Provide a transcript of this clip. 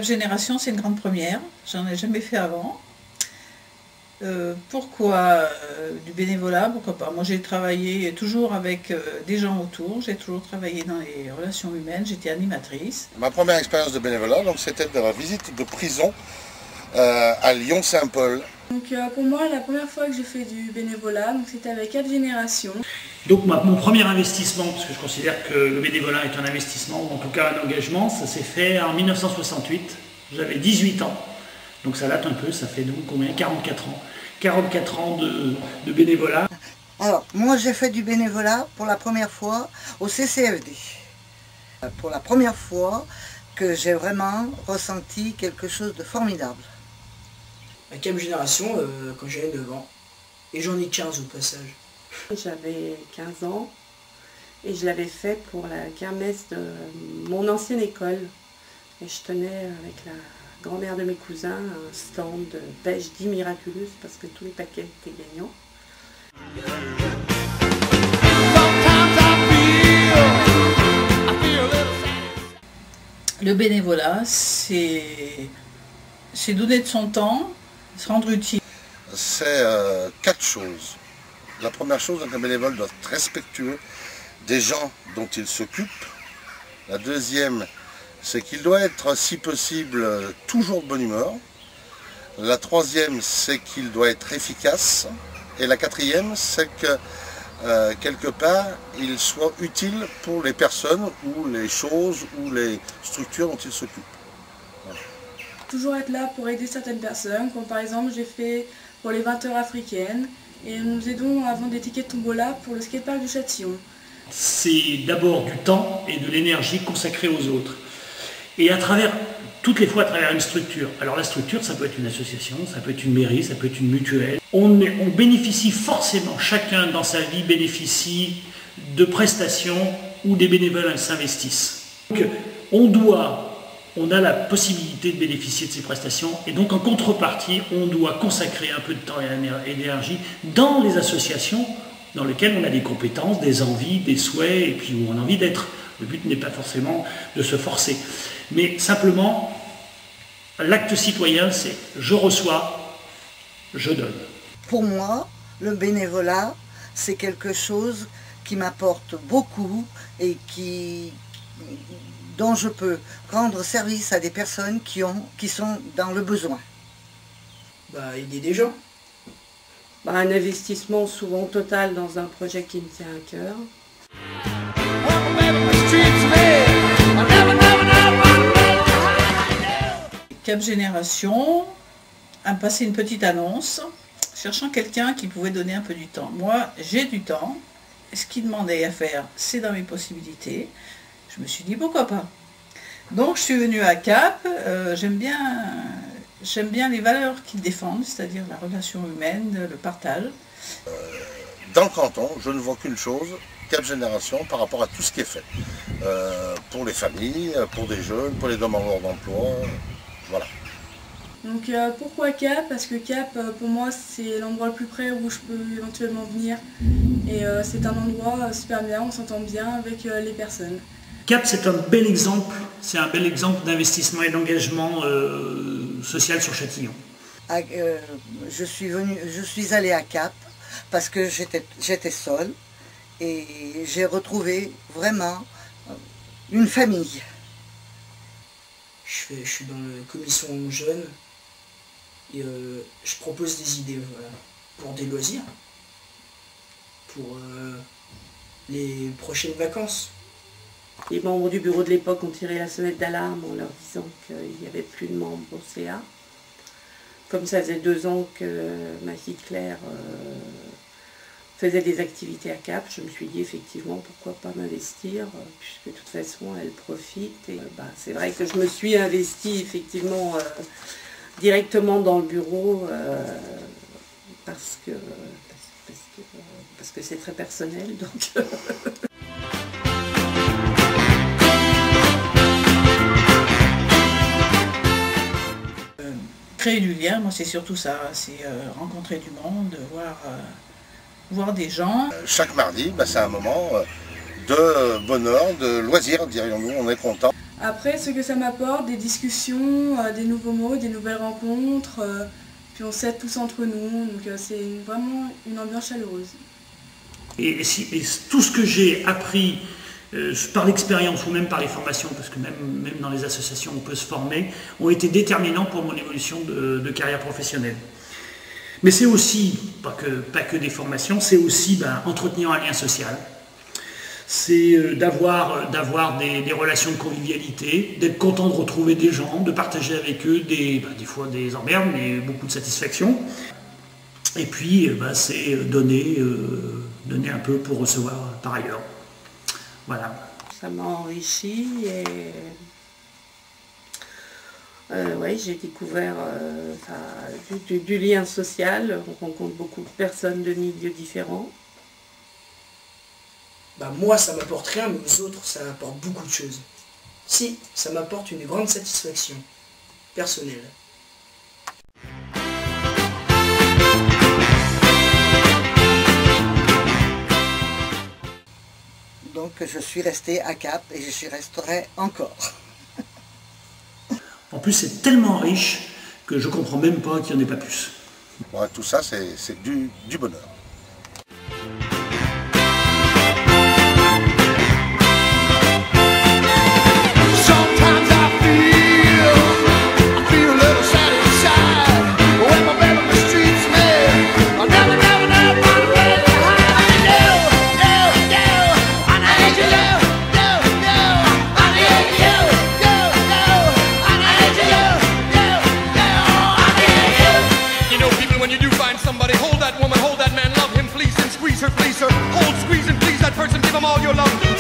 Génération, c'est une grande première. J'en ai jamais fait avant. Pourquoi du bénévolat? Pourquoi pas? Moi, j'ai travaillé toujours avec des gens autour. J'ai toujours travaillé dans les relations humaines. J'étais animatrice. Ma première expérience de bénévolat, c'était de la visite de prison à Lyon-Saint-Paul. Donc pour moi, la première fois que j'ai fait du bénévolat, c'était avec Cap Génération. Donc mon premier investissement, parce que je considère que le bénévolat est un investissement, ou en tout cas un engagement, ça s'est fait en 1968. J'avais 18 ans, donc ça date un peu, ça fait donc combien? 44 ans. 44 ans de bénévolat. Alors, moi j'ai fait du bénévolat pour la première fois au CCFD. Pour la première fois que j'ai vraiment ressenti quelque chose de formidable. À Cap Génération, quand j'avais 9 ans, et j'en ai 15 au passage. J'avais 15 ans et je l'avais fait pour la kermesse de mon ancienne école. Et je tenais avec la grand-mère de mes cousins un stand de pêche dit miraculeuse parce que tous les paquets étaient gagnants. Le bénévolat, c'est donner de son temps, se rendre utile. C'est 4 choses. La première chose, un bénévole doit être respectueux des gens dont il s'occupe. La deuxième, c'est qu'il doit être, si possible, toujours de bonne humeur. La troisième, c'est qu'il doit être efficace. Et la quatrième, c'est que, quelque part, il soit utile pour les personnes ou les choses ou les structures dont il s'occupe. Voilà. Toujours être là pour aider certaines personnes, comme par exemple j'ai fait pour les 20 heures africaines, et nous aidons à vendre des tickets de tombola pour le skatepark du Châtillon. C'est d'abord du temps et de l'énergie consacrée aux autres. Et toutes les fois à travers une structure. Alors la structure, ça peut être une association, ça peut être une mairie, ça peut être une mutuelle. On bénéficie forcément, chacun dans sa vie bénéficie de prestations où des bénévoles s'investissent. Donc on a la possibilité de bénéficier de ces prestations et donc en contrepartie, on doit consacrer un peu de temps et d'énergie dans les associations dans lesquelles on a des compétences, des envies, des souhaits et puis où on a envie d'être. Le but n'est pas forcément de se forcer. Mais simplement, l'acte citoyen, c'est je reçois, je donne. Pour moi, le bénévolat, c'est quelque chose qui m'apporte beaucoup et dont je peux rendre service à des personnes qui sont dans le besoin. Aider des gens. Un investissement souvent total dans un projet qui me tient à cœur. Cap Génération a passé une petite annonce cherchant quelqu'un qui pouvait donner un peu du temps. Moi, j'ai du temps. Ce qu'il demandait à faire, c'est dans mes possibilités. Je me suis dit pourquoi pas. Donc je suis venue à Cap. J'aime bien les valeurs qu'ils défendent, c'est-à-dire la relation humaine, le partage. Dans le canton, je ne vois qu'une chose, Cap Génération, par rapport à tout ce qui est fait. Pour les familles, pour des jeunes, pour les demandeurs d'emploi, voilà. Donc pourquoi Cap? Parce que Cap, pour moi, c'est l'endroit le plus près où je peux éventuellement venir. Et c'est un endroit super bien, on s'entend bien avec les personnes. Cap, c'est un bel exemple d'investissement et d'engagement social sur Châtillon. Je suis allée à Cap parce que j'étais seule et j'ai retrouvé vraiment une famille. Je suis dans la commission jeune et je propose des idées pour des loisirs, pour les prochaines vacances. Les membres du bureau de l'époque ont tiré la sonnette d'alarme en leur disant qu'il n'y avait plus de membres au CA. Comme ça faisait 2 ans que ma fille Claire faisait des activités à Cap, je me suis dit effectivement pourquoi pas m'investir, puisque de toute façon elle profite. Et c'est vrai que je me suis investie effectivement directement dans le bureau parce que c'est très personnel. Donc Créer du lien, moi c'est surtout ça, c'est rencontrer du monde, voir des gens. Chaque mardi, c'est un moment de bonheur, de loisir, dirions-nous, on est content. Après, ce que ça m'apporte, des discussions, des nouveaux mots, des nouvelles rencontres, puis on s'aide tous entre nous, donc c'est vraiment une ambiance chaleureuse. Et tout ce que j'ai appris par l'expérience ou même par les formations, parce que même dans les associations on peut se former, ont été déterminants pour mon évolution de carrière professionnelle. Mais c'est aussi, pas que des formations, c'est aussi entretenir un lien social. C'est d'avoir des relations de convivialité, d'être content de retrouver des gens, de partager avec eux des fois des emmerdes, mais beaucoup de satisfaction. Et puis c'est donner un peu pour recevoir par ailleurs. Voilà. Ça m'a enrichi et ouais, j'ai découvert du lien social. On rencontre beaucoup de personnes de milieux différents. Moi, ça m'apporte rien, mais aux autres, ça apporte beaucoup de choses. Si, ça m'apporte une grande satisfaction personnelle. Donc je suis restée à Cap et je resterai encore. En plus, c'est tellement riche que je ne comprends même pas qu'il n'y en ait pas plus. Ouais, tout ça, c'est du bonheur. Hold, squeeze, and please that person, give them all your love.